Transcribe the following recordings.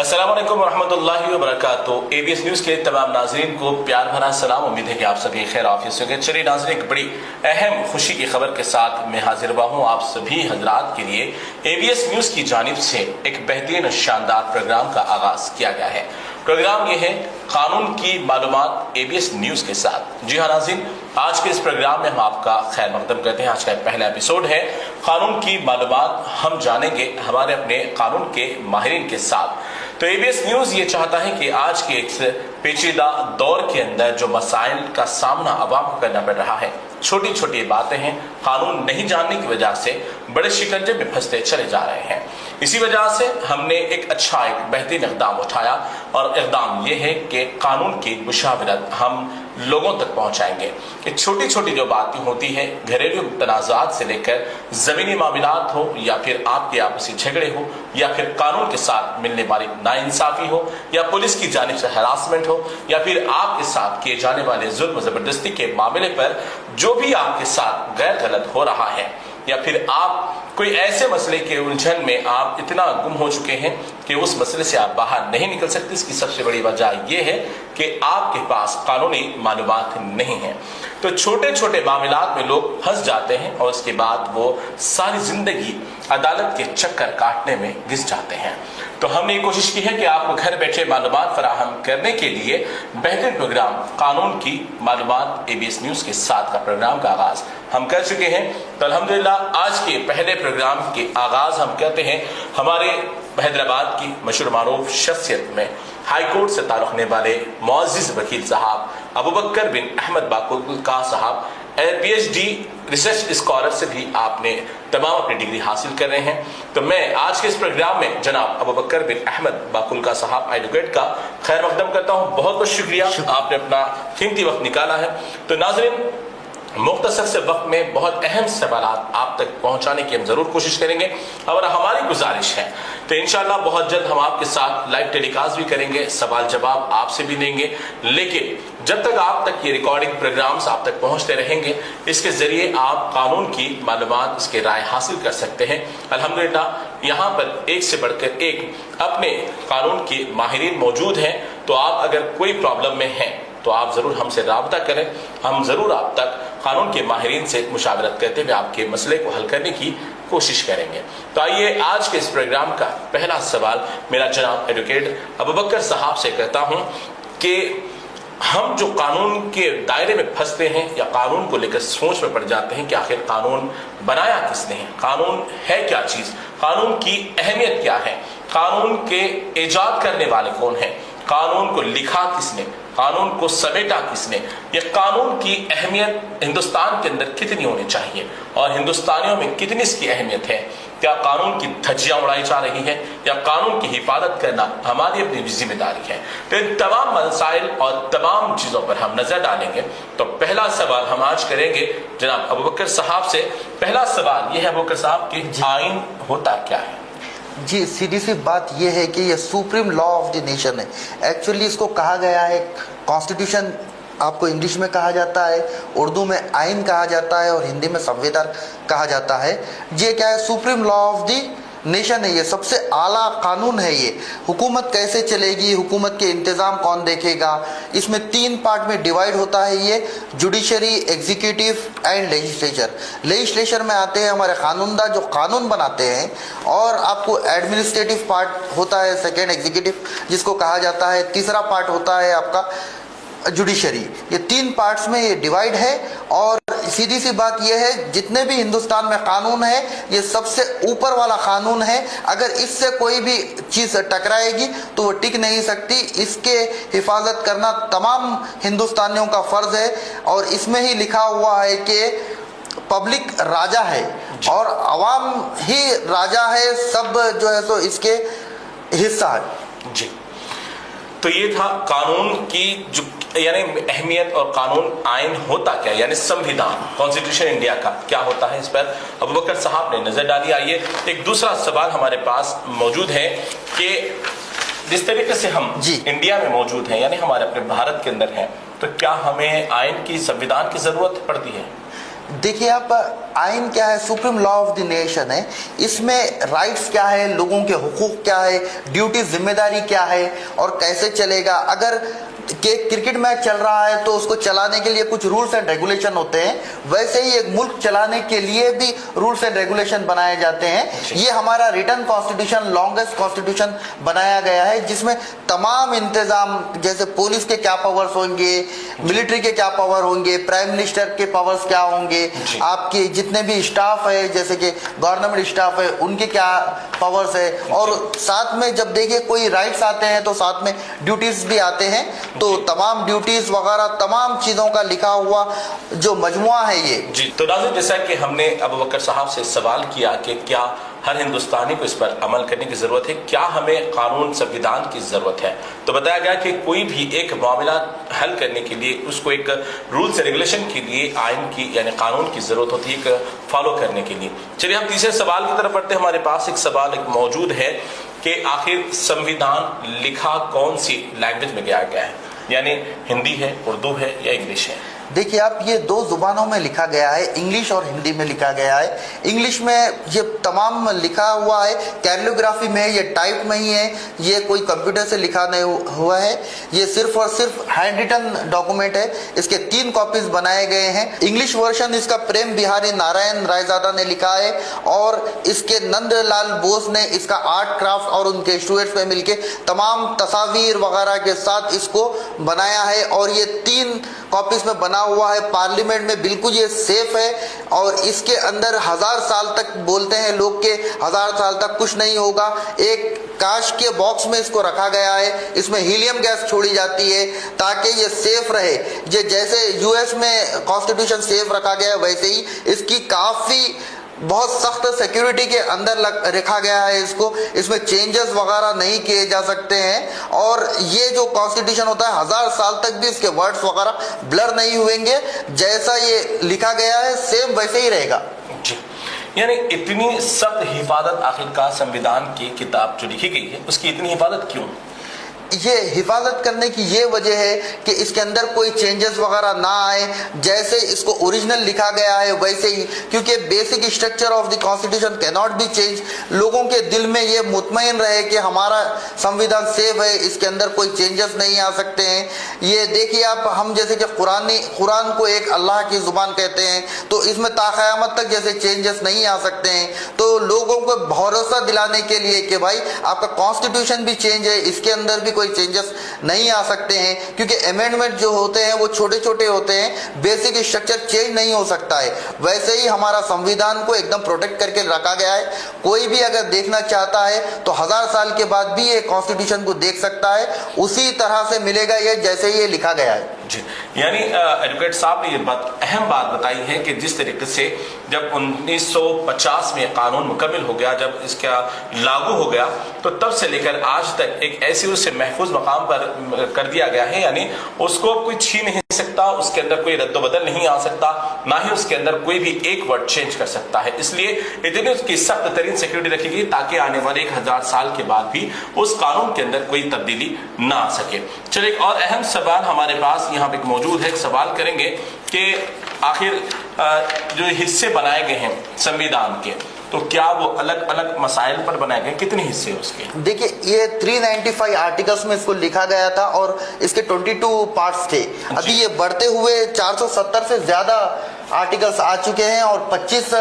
अस्सलाम वालेकुम रहमतुल्लाहि व बरकातुहू। एबीएस न्यूज के तमाम नाजरीन को प्यार भरा सलाम। उम्मीद है कि आप सभी खैर आफियत से होंगे। चलिए नाजरीन, एक बड़ी अहम खुशी की खबर के साथ मैं हाजिर हुआ हूँ आप सभी हजरात के लिए। एबीएस न्यूज की जानिब से एक बेहतरीन शानदार प्रोग्राम का आगाज किया गया है। प्रोग्राम ये है कानून की मालूमात एबीएस न्यूज के साथ। जी हाँ नाज़रीन, आज के इस प्रोग्राम में हम आपका खैर मकदम करते हैं। आज का पहला एपिसोड है कानून की मालूमात। हम जानेंगे हमारे अपने कानून के माहिरीन के साथ। तो एबीएस न्यूज ये चाहता है कि आज के एक पेचीदा दौर के अंदर जो मसाइल का सामना अवाम को करना पड़ रहा है, छोटी छोटी बातें हैं, कानून नहीं जानने की वजह से बड़े शिकंजे में फंसते चले जा रहे हैं। इसी वजह से हमने एक बेहतरीन इक़दाम उठाया और इक़दाम यह है कि कानून की मुशावरत हम लोगों तक पहुंचाएंगे। कि छोटी छोटी जो बातें होती हैं, घरेलू तनाज़ात से लेकर ज़मीनी मामलात हो या फिर आपके आपसी झगड़े हो या फिर कानून के साथ मिलने वाली नाइंसाफ़ी हो या पुलिस की जानिब से हरासमेंट हो या फिर आपके साथ किए जाने वाले जुल्म ज़बरदस्ती के मामले पर जो भी आपके साथ गैर गलत हो रहा है या फिर आप कोई ऐसे मसले के उलझन में आप इतना गुम हो चुके हैं कि उस मसले से आप बाहर नहीं निकल सकते, इसकी सबसे बड़ी वजह यह है कि आपके पास कानूनी मालूमात नहीं है। तो छोटे छोटे मामलात में लोग फंस जाते हैं और उसके बाद वो सारी जिंदगी अदालत के चक्कर काटने में घिस जाते हैं। तो हमने ये कोशिश की है कि आपको घर बैठे मालूमात फराहम करने के लिए बेहतरीन प्रोग्राम कानून की मालूमात एबीएस न्यूज के साथ का प्रोग्राम का आगाज हम कर चुके हैं। तो अल्हम्दुलिल्लाह आज के पहले प्रोग्राम के आगाज हम कहते हैं हमारे हैदराबाद की मशहूर मारूफ शख्सियत में हाई कोर्ट से ताल्लुक़ वाले मुअज़्ज़िज़ वकील साहब अबू बकर बिन अहमद बाकुलका साहब, पीएचडी रिसर्च स्कॉलर से भी आपने तमाम अपनी डिग्री हासिल कर रहे हैं। तो मैं आज के इस प्रोग्राम में जनाब अबू बकर बिन अहमद बाकुलका साहब एडवोकेट का खैर मकदम करता हूँ। बहुत बहुत शुक्रिया, आपने अपना कीमती वक्त निकाला है। तो नाज़रीन, मुख्तसर से वक्त में बहुत अहम सवाल आप तक पहुंचाने की हम जरूर कोशिश करेंगे और हमारी गुजारिश है तो इंशाल्लाह बहुत जल्द हम आपके साथ लाइव टेलीकास्ट भी करेंगे, सवाल जवाब आपसे भी लेंगे। लेकिन जब तक आप तक ये रिकॉर्डिंग प्रोग्राम्स आप तक पहुंचते रहेंगे, इसके जरिए आप कानून की मालूमात, इसके राय हासिल कर सकते हैं। अल्हम्दुलिल्लाह यहाँ पर एक से बढ़कर एक अपने कानून के माहिरीन मौजूद हैं। तो आप अगर कोई प्रॉब्लम में हैं तो आप जरूर हमसे राब्ता करें, हम जरूर आप तक कानून के माहिरीन से मुशावरत करते हुए आपके मसले को हल करने की कोशिश करेंगे। तो आइए आज के इस प्रोग्राम का पहला सवाल मेरा जनाब एडवोकेट अबू बकर साहब से करता हूं कि हम जो कानून के दायरे में फंसते हैं या कानून को लेकर सोच में पड़ जाते हैं कि आखिर कानून बनाया किसने है, कानून है क्या चीज, कानून की अहमियत क्या है, कानून के इजाद करने वाले कौन है, कानून को लिखा किसने, कानून को समेटा किसने, ये कानून की अहमियत हिंदुस्तान के अंदर कितनी होनी चाहिए और हिंदुस्तानियों में कितनी इसकी अहमियत है। क्या कानून की धज्जियां उड़ाई जा रही है या कानून की हिफाजत करना हमारी अपनी जिम्मेदारी है। तो इन तमाम मसाइल और तमाम चीजों पर हम नजर डालेंगे। तो पहला सवाल हम आज करेंगे जनाब अबू बकर साहब से। पहला सवाल यह है अबू बकर साहब कि आइन होता क्या है? जी, सीधी सी बात यह है कि ये supreme law of the nation है। एक्चुअली इसको कहा गया है कॉन्स्टिट्यूशन, आपको इंग्लिश में कहा जाता है, उर्दू में आइन कहा जाता है और हिंदी में संविधान कहा जाता है। ये क्या है? Supreme law of the nation है, ये सबसे आला कानून है। ये हुकूमत कैसे चलेगी, हुकूमत के इंतज़ाम कौन देखेगा, इसमें 3 पार्ट में डिवाइड होता है ये, judiciary, executive and legislature. Legislature में आते हैं हमारे कानूनदा जो कानून बनाते हैं, और आपको एडमिनिस्ट्रेटिव पार्ट होता है सेकेंड, एग्जीक्यूटिव जिसको कहा जाता है, तीसरा पार्ट होता है आपका जुडिशरी। ये 3 पार्ट्स में ये डिवाइड है। और सीधी सी बात यह है, जितने भी हिंदुस्तान में कानून है ये सबसे ऊपर वाला कानून है। अगर इससे कोई भी चीज़ टकराएगी तो वो टिक नहीं सकती। इसके हिफाजत करना तमाम हिंदुस्तानियों का फ़र्ज है। और इसमें ही लिखा हुआ है कि पब्लिक राजा है और अवाम ही राजा है, सब जो है तो इसके हिस्सा है। जी, तो ये था कानून की जो यानी अहमियत और कानून आइन होता क्या, यानी संविधान, कॉन्स्टिट्यूशन इंडिया का क्या होता है, इस पर अबू बकर साहब ने नजर डाली। आइए एक दूसरा सवाल हमारे पास मौजूद है कि जिस तरीके से हम इंडिया में मौजूद हैं, यानी हमारे अपने भारत के अंदर हैं, तो क्या हमें आइन की, संविधान की जरूरत पड़ती है? देखिए आप, आइन क्या है, supreme law of the nation है। इसमें राइट्स क्या है, लोगों के हुकूक क्या है, ड्यूटी जिम्मेदारी क्या है और कैसे चलेगा। अगर कि क्रिकेट मैच चल रहा है तो उसको चलाने के लिए कुछ रूल्स एंड रेगुलेशन होते हैं, वैसे ही एक मुल्क चलाने के लिए भी रूल्स एंड रेगुलेशन बनाए जाते हैं। ये हमारा रिटर्न कॉन्स्टिट्यूशन, लॉन्गेस्ट कॉन्स्टिट्यूशन बनाया गया है, जिसमें तमाम इंतजाम, जैसे पुलिस के क्या पावर्स होंगे, मिलिट्री के क्या पावर होंगे, प्राइम मिनिस्टर के पावर्स क्या होंगे, आपके जितने भी स्टाफ है जैसे कि गवर्नमेंट स्टाफ है उनके क्या पावर्स है, और साथ में जब देखिए कोई राइट्स आते हैं तो साथ में ड्यूटीज भी आते हैं। तो तमाम ड्यूटीज वगैरह तमाम चीजों का लिखा हुआ जो मजमुआ है ये। जी, तो नाज़रीन, जैसा कि हमने अबू बकर साहब से सवाल किया कि क्या हर हिंदुस्तानी को इस पर अमल करने की जरूरत है, क्या हमें कानून संविधान की जरूरत है, तो बताया गया कि कोई भी एक मामला हल करने के लिए उसको एक रूल्स रेगुलेशन के लिए आइन की यानी कानून की जरूरत होती है, एक फॉलो करने के लिए। चलिए हम तीसरे सवाल की तरफ बढ़ते हैं। हमारे पास एक सवाल मौजूद है कि आखिर संविधान लिखा कौन सी लैंग्वेज में गया है, यानी हिंदी है, उर्दू है या इंग्लिश है? देखिए आप, ये दो जुबानों में लिखा गया है, इंग्लिश और हिंदी में लिखा गया है। इंग्लिश में ये तमाम लिखा हुआ है, कैलिग्राफी में, ये टाइप में ही है, ये कोई कंप्यूटर से लिखा नहीं हुआ है, ये सिर्फ और सिर्फ हैंड रिटन डॉक्यूमेंट है। इसके 3 कॉपीज बनाए गए हैं। इंग्लिश वर्जन इसका प्रेम बिहारी नारायण रायजादा ने लिखा है और इसके नंदलाल बोस ने इसका आर्ट क्राफ्ट और उनके स्टूडेंट्स में मिलके तमाम तस्वीर वगैरह के साथ इसको बनाया है, और ये 3 कॉपीज में बना हुआ है। पार्लियामेंट में बिल्कुल ये सेफ है, और इसके अंदर 1000 साल तक, बोलते हैं लोग के 1000 साल तक कुछ नहीं होगा। एक कांच के बॉक्स में इसको रखा गया है, इसमें हीलियम गैस छोड़ी जाती है ताकि ये सेफ रहे। ये जैसे यूएस में कॉन्स्टिट्यूशन सेफ रखा गया है, वैसे ही इसकी काफी बहुत सख्त सिक्योरिटी के अंदर रखा गया है इसको। इसमें चेंजेस वगैरह नहीं किए जा सकते हैं, और ये जो कॉन्स्टिट्यूशन होता है 1000 साल तक भी इसके वर्ड्स वगैरह ब्लर नहीं हुएंगे। जैसा ये लिखा गया है सेम वैसे ही रहेगा। यानी इतनी सख्त हिफाजत आखिरकार संविधान की किताब जो लिखी गई है उसकी इतनी हिफाजत क्यों? ये हिफाजत करने की ये वजह है कि इसके अंदर कोई चेंजेस वगैरह ना आए, जैसे इसको ओरिजिनल लिखा गया है वैसे ही, क्योंकि basic structure of the constitution can not be change. लोगों के दिल में ये मुतमईन रहे कि हमारा संविधान सेफ है, इसके अंदर कोई चेंजेस नहीं आ सकते हैं। ये देखिए आप, हम जैसे कि कुरान को एक अल्लाह की जुबान कहते हैं, तो इसमें ताक़यामत तक जैसे चेंजेस नहीं आ सकते हैं। तो लोगों को भरोसा दिलाने के लिए कि भाई आपका कॉन्स्टिट्यूशन भी चेंज है, इसके अंदर भी कोई चेंजेस नहीं आ सकते हैं, क्योंकि अमेंडमेंट जो होते हैं वो छोटे छोटे होते हैं, बेसिक स्ट्रक्चर चेंज नहीं हो सकता है। वैसे ही हमारा संविधान को एकदम प्रोटेक्ट करके रखा गया है। कोई भी अगर देखना चाहता है तो 1000 साल के बाद भी ये कॉन्स्टिट्यूशन को देख सकता है, उसी तरह से मिलेगा ये जैसे ये लिखा गया है। जी, यानी एडवोकेट साहब ने ये अहम बात बताई है कि जिस तरीके से जब 1950 में कानून मुकम्मल हो गया, जब इसका लागू हो गया, तो तब से लेकर आज तक एक ऐसे उसे महफूज मकाम पर कर दिया गया है, यानी उसको कोई छीन नहीं सकता, उसके अंदर कोई रद्दोबदल नहीं आ सकता, ना ही उसके अंदर कोई भी एक वर्ड चेंज कर सकता है। इसलिए इतनी उसकी सख्त तरीन सिक्योरिटी रखी गई ताकि आने वाले 1000 साल के बाद भी उस कानून के अंदर कोई तब्दीली ना आ सके। चलिए, एक और अहम सवाल हमारे पास यहाँ पे मौजूद है। एक सवाल करेंगे कि आखिर जो हिस्से बनाए गए हैं संविधान के, तो क्या वो अलग अलग मसाइल पर बनाए गए, कितने हिस्से हैं उसके? देखिए, ये 395 आर्टिकल्स में इसको लिखा गया था और इसके 22 पार्ट्स थे। अभी ये बढ़ते हुए 470 से ज्यादा आर्टिकल्स आ चुके हैं और 25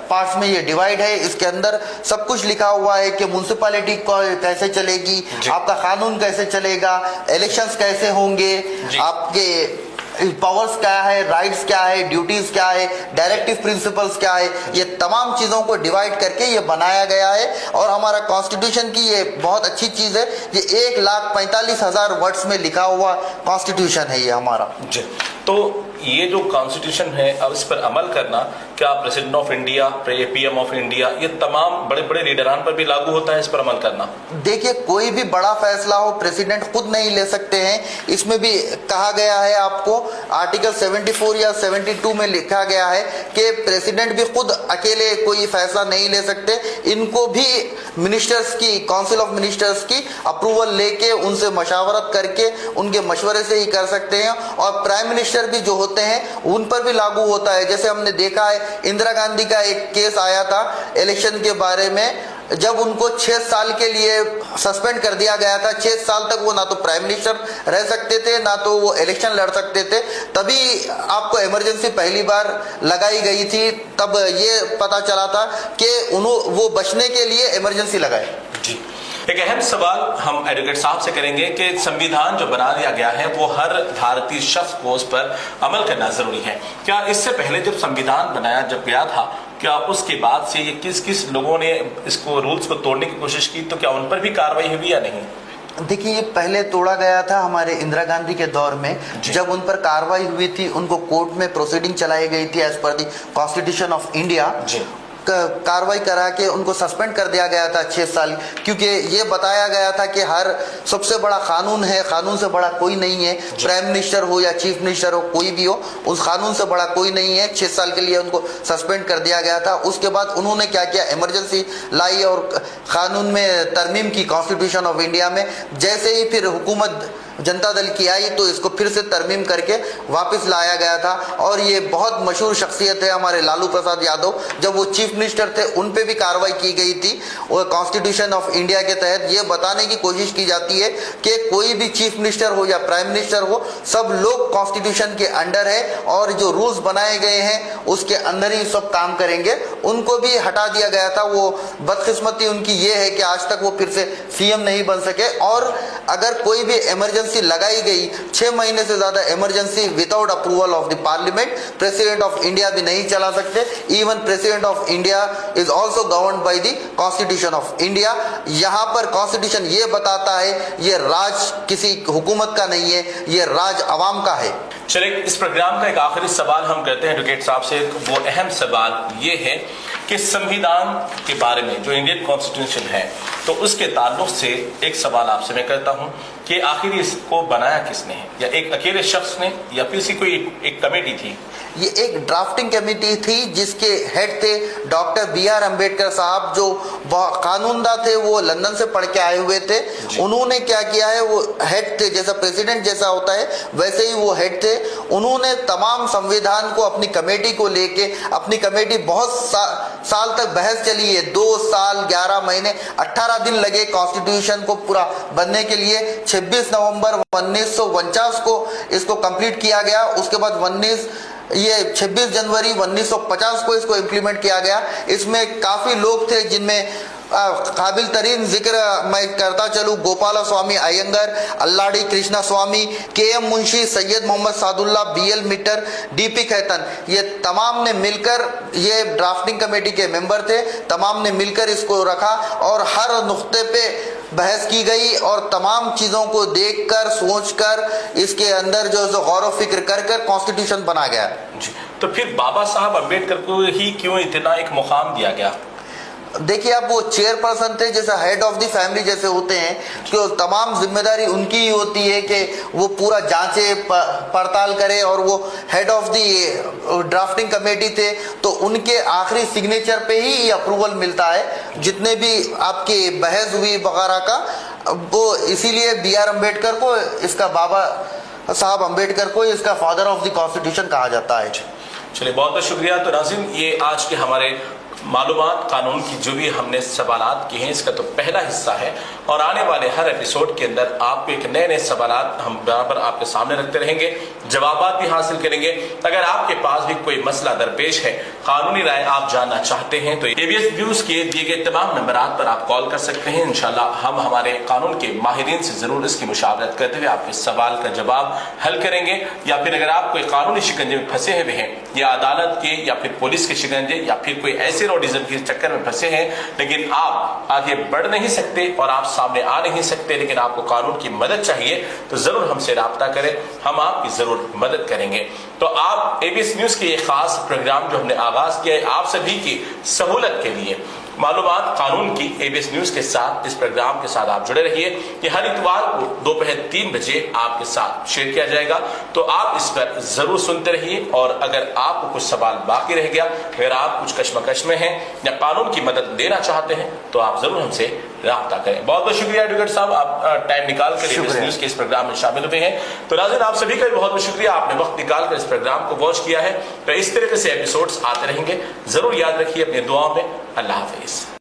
पार्ट्स में ये डिवाइड है। इसके अंदर सब कुछ लिखा हुआ है कि म्युनिसिपैलिटी कैसे चलेगी, आपका कानून कैसे चलेगा, इलेक्शंस कैसे होंगे, आपके पावर्स क्या है, राइट्स क्या है, ड्यूटीज क्या है, डायरेक्टिव प्रिंसिपल्स क्या है, ये तमाम चीजों को डिवाइड करके ये बनाया गया है। और हमारा कॉन्स्टिट्यूशन की ये बहुत अच्छी चीज है, ये 1,45,000 वर्ड्स में लिखा हुआ कॉन्स्टिट्यूशन है ये हमारा। जी, तो ये जो कॉन्स्टिट्यूशन है, अब इस पर अमल करना क्या president of India, PM of India, ये तमाम बड़े बड़े लीडरान पर भी लागू होता है इस पर अमल करना? देखिए, कोई भी बड़ा फैसला हो प्रेसिडेंट खुद नहीं ले सकते हैं। इसमें भी कहा गया है, आपको आर्टिकल 74 या 72 में लिखा गया है कि प्रेसिडेंट भी खुद अकेले कोई फैसला नहीं ले सकते। इनको भी मिनिस्टर्स की, काउंसिल ऑफ मिनिस्टर्स की अप्रूवल लेके, उनसे मशावरत करके, उनके मशवरे से ही कर सकते हैं। और प्राइम मिनिस्टर भी जो होते हैं उन पर भी लागू होता है। जैसे हमने देखा है, इंदिरा गांधी का एक केस आया था इलेक्शन के बारे में, जब उनको 6 साल के लिए सस्पेंड कर दिया गया था। 6 साल तक वो ना तो प्राइम मिनिस्टर रह सकते थे, ना तो वो इलेक्शन लड़ सकते थे। तभी आपको इमरजेंसी पहली बार लगाई गई थी। तब ये पता चला था कि वो बचने के लिए इमरजेंसी लगाए। जी, एक अहम सवाल हम एडवोकेट साहब से करेंगे कि संविधान जो बना दिया गया है वो हर भारतीय शख्स को उस पर अमल करना जरूरी है। क्या इससे पहले जब संविधान बनाया जब गया था, क्या उसके बाद से ये किस किस लोगों ने इसको रूल्स को तोड़ने की कोशिश की, तो क्या उन पर भी कार्रवाई हुई या नहीं? देखिए, ये पहले तोड़ा गया था हमारे इंदिरा गांधी के दौर में। जब उन पर कार्रवाई हुई थी, उनको कोर्ट में प्रोसीडिंग चलाई गई थी as per the constitution of India. कार्रवाई करा के उनको सस्पेंड कर दिया गया था 6 साल, क्योंकि ये बताया गया था कि हर सबसे बड़ा कानून है, कानून से बड़ा कोई नहीं है। प्राइम मिनिस्टर हो या चीफ मिनिस्टर हो, कोई भी हो, उस कानून से बड़ा कोई नहीं है। 6 साल के लिए उनको सस्पेंड कर दिया गया था। उसके बाद उन्होंने क्या किया, इमरजेंसी लाई और कानून में तरमीम की, कॉन्स्टिट्यूशन ऑफ इंडिया में। जैसे ही फिर हुकूमत जनता दल की आई तो इसको फिर से तरमीम करके वापस लाया गया था। और ये बहुत मशहूर शख्सियत है हमारे लालू प्रसाद यादव, जब वो चीफ मिनिस्टर थे उन पे भी कार्रवाई की गई थी। और कॉन्स्टिट्यूशन ऑफ इंडिया के तहत ये बताने की कोशिश की जाती है कि कोई भी चीफ मिनिस्टर हो या प्राइम मिनिस्टर हो, सब लोग कॉन्स्टिट्यूशन के अंडर है और जो रूल्स बनाए गए हैं उसके अंदर ही सब काम करेंगे। उनको भी हटा दिया गया था। वो बदकिस्मती उनकी ये है कि आज तक वो फिर से सीएम नहीं बन सके। और अगर कोई भी इमरजेंसी लगाई गई, 6 महीने से ज्यादा emergency without approval of the parliament, president of India भी नहीं चला सकते। Even president of India is also governed by the constitution of India. यहाँ पर कॉन्स्टिट्यूशन ये बताता है ये राज किसी हुकूमत का नहीं है, ये राज अवाम का है। चलिए, इस प्रोग्राम का एक आखिरी सवाल हम करते हैं एडवोकेट साहब से। वो अहम सवाल ये है कि संविधान के बारे में, जो इंडियन कॉन्स्टिट्यूशन है, तो उसके ताल्लुक से एक सवाल आपसे मैं करता हूं कि आखिर इसको बनाया किसने है? या एक अकेले शख्स ने, या फिर इसी कोई एक कमेटी थी? ये एक ड्राफ्टिंग कमेटी थी जिसके हेड थे डॉक्टर BR अम्बेडकर साहब, जो कानूनदा थे। वो लंदन से पढ़ के आए हुए थे। उन्होंने क्या किया है, वो हेड थे, जैसा प्रेसिडेंट जैसा होता है वैसे ही वो हेड थे। उन्होंने तमाम संविधान को अपनी कमेटी को लेके, अपनी कमेटी बहुत साल तक बहस चली है, 2 साल 11 महीने 18 दिन लगे कॉन्स्टिट्यूशन को पूरा बनने के लिए। 26 नवंबर 1949 को इसको कंप्लीट किया गया। उसके बाद 26 जनवरी 1950 को इसको इम्प्लीमेंट किया गया। इसमें काफी लोग थे जिनमें काबिल तरीन जिक्र मैं करता चलूँ, गोपाला स्वामी अयंगर, अल्लाडी कृष्णा स्वामी, KM Munshi, Syed Mohammad Sadulla, BL मिट्टर, DP खैतन, ये तमाम ने मिलकर, ये ड्राफ्टिंग कमेटी के मेंबर थे, तमाम ने मिलकर इसको रखा और हर नुक्ते पे बहस की गई और तमाम चीज़ों को देखकर, सोचकर, इसके अंदर जो गौर फिक्र कर कर कॉन्स्टिट्यूशन बना गया। जी, तो फिर बाबा साहब अम्बेडकर को ही क्यों इतना एक मुकाम दिया गया? देखिए, अब वो चेयरपर्सन थे, जैसा हेड ऑफ द फैमिली जैसे होते हैं, तो तमाम जिम्मेदारी उनकी ही होती है कि वो पूरा जांचे पड़ताल करे। और वो head of the drafting committee थे, तो उनके आखिरी सिग्नेचर पे ही ये अप्रूवल मिलता है जितने भी आपकी बहस हुई वगैरह का। वो इसीलिए BR अम्बेडकर को, इसका बाबा साहब अम्बेडकर को इसका फादर ऑफ द कॉन्स्टिट्यूशन कहा जाता है। चलिए, बहुत बहुत शुक्रिया। तो नाज़रीन, ये आज के हमारे मालूमात कानून की जो भी हमने सवालात किए हैं, इसका तो पहला हिस्सा है। और आने वाले हर एपिसोड के अंदर आपको एक नए नए सवालात हम बराबर आपके सामने रखते रहेंगे, जवाबात भी हासिल करेंगे। अगर आपके पास भी कोई मसला दरपेश है, कानूनी राय आप जानना चाहते हैं, तो ABS न्यूज़ के दिए गए तमाम नंबरात पर आप कॉल कर सकते हैं। इंशाल्लाह हम हमारे कानून के माहिरीन से जरूर इसकी मुशावरत करते हुए आपके सवाल का जवाब हल करेंगे। या फिर अगर आप कोई कानूनी शिकंजे में फंसे हुए हैं या अदालत के या फिर पुलिस के शिकंजे या फिर कोई ऐसे रोडिज्म के चक्कर में फंसे हैं, लेकिन आप आगे बढ़ नहीं सकते और आप सामने आ नहीं सकते, लेकिन आपको कानून की मदद चाहिए, तो जरूर हमसे राब्ता करें, हम आपकी जरूर मदद करेंगे। तो आप एबीएस न्यूज के ये खास प्रोग्राम जो हमने आगाज किया है आप सभी की सहूलत के लिए, मालूमात कानून की, एबीएस न्यूज के साथ इस प्रोग्राम के साथ आप जुड़े रहिए। कि हर इतवार को दोपहर 3 बजे आपके साथ शेयर किया जाएगा, तो आप इस पर जरूर सुनते रहिए। और अगर आपको कुछ सवाल बाकी रह गया, अगर आप कुछ कश्मकश में हैं या कानून की मदद लेना चाहते हैं, तो आप जरूर हमसे राब्ता करें। बहुत बहुत शुक्रिया एडवोकेट साहब, आप टाइम निकाल कर एबीएस न्यूज के इस प्रोग्राम में शामिल हुए हैं। तो नाज़रीन, आप सभी का बहुत बहुत शुक्रिया, आपने वक्त निकाल कर इस प्रोग्राम को वॉच किया है। तो इस तरीके से एपिसोड्स आते रहेंगे, जरूर याद रखिए अपनी दुआओं में। अल्लाह हाफिज।